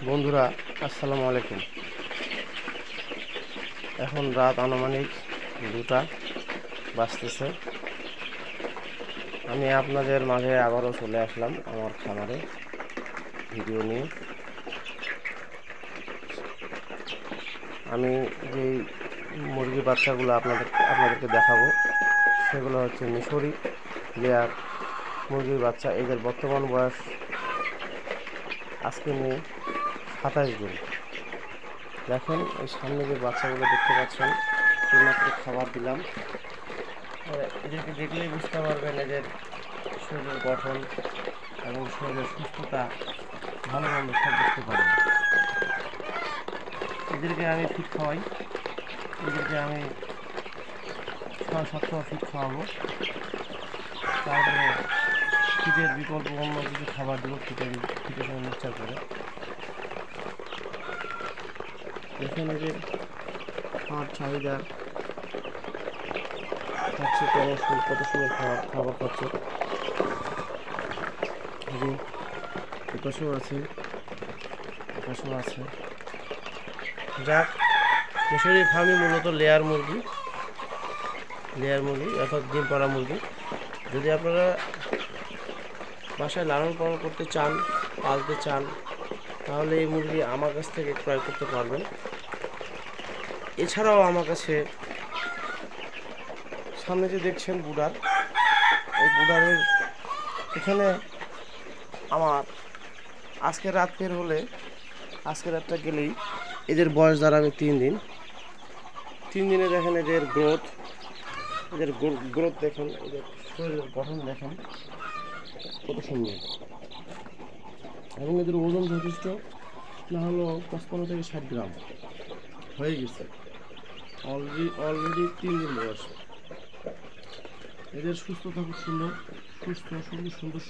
বন্ধুরা, আসসালামু আলাইকুম। এখন রাত আনুমানিক 2টা বাজতেছে। আমি আপনাদের মাঝে আবারও চলে আসলাম আমার খামারে ভিডিও নিয়ে। আমি যেই মুরগির বাচ্চাগুলো আপনাদেরকে দেখাবো সেগুলো হচ্ছে মিশরি লেয়ার মুরগির বাচ্চা। এদের বর্তমান বয়স আজকে নিয়ে 27 দিন। দেখেন এই সামনে যে বাচ্চাগুলো দেখতে পাচ্ছেন, শুধুমাত্র খাবার দিলাম। এদেরকে দেখলেই বুঝতে পারবেন এদের শরীরের গঠন এবং শরীরের সুস্থতা ভালো মন্দ সব বুঝতে পারবেন। এদেরকে আমি ফিট খাওয়াই, এদেরকে আমি 6-7 ফিট খাওয়াবো। তারপরে ফিটের বিকল্প অন্য কিছু খাবার দেবো, ফিটের সঙ্গে মিক্সচার করে। দেখেন এদের খাওয়ার চাহিদা খাচ্ছে, কত সুন্দর খাবার খাচ্ছে। এপাশেও আছে, এপাশেও আছে। যাক, মিশরি ফার্মে মূলত লেয়ার মুরগি অর্থাৎ ডিম পাড়া মুরগি। যদি আপনারা বাসায় লালন পালন করতে চান, পালতে চান, তাহলে এই মুরগি আমার কাছ থেকে ক্রয় করতে পারবেন। এছাড়াও আমার কাছে সামনে যে দেখছেন বুডার, এই বুডারের এখানে আমার আজকে রাত বের হলে, আজকে রাতটা গেলেই এদের বয়স দাঁড়াবে 3 দিন। 3 দিনে দেখেন এদের গ্রোথ দেখেন, এদের শরীরের গঠন দেখেন কত সুন্দর। এবং এদের ওজন যথেষ্ট, না হলো 55 থেকে 60 গ্রাম হয়ে গেছে অলরেডি 3 দিন বয়স। এদের সুস্থতা খুব সুন্দর,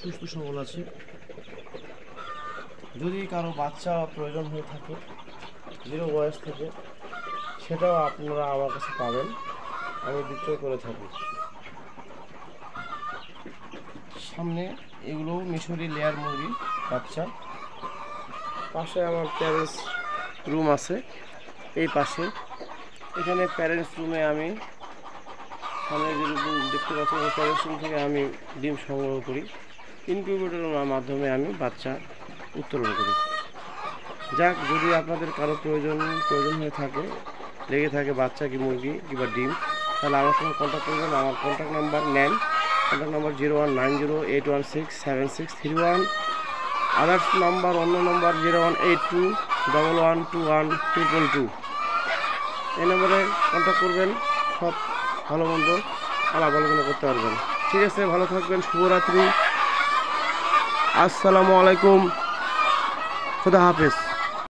সুস্থ সবল আছে। যদি কারো বাচ্চা প্রয়োজন হয়ে থাকে 0 বয়স থেকে, সেটাও আপনারা আমার কাছে পাবেন, আমি বিক্রয় করে থাকি। সামনে এগুলো মিশরি লেয়ার মুরগি বাচ্চা। পাশে আমার প্যারেন্টস রুম আছে, এই পাশে। এখানে প্যারেন্টস রুমে আমি সামনে যে দেখতে পাচ্ছি, প্যারেন্টস রুম থেকে আমি ডিম সংগ্রহ করি, ইনকিউবেটরের মাধ্যমে আমি বাচ্চা উত্তোলন করি। যাক, যদি আপনাদের কারো প্রয়োজন হয়ে থাকে, লেগে থাকে বাচ্চা কি মুরগি কিংবা ডিম, তাহলে আমার সঙ্গে কন্ট্যাক্ট করবেন। আমার কন্ট্যাক্ট নাম্বার নেন, কন্ট্যাক্ট নাম্বার 0190816361। আদার্স নাম্বার, অন্য নাম্বার 0182112122। এই নম্বরে কন্ট্যাক্ট করবেন, সব ভালো মন্দ আলাপ আলোচনা করতে পারবেন। ঠিক আছে, ভালো থাকবেন, শুভরাত্রি, আসসালামু আলাইকুম, খুদা হাফেজ।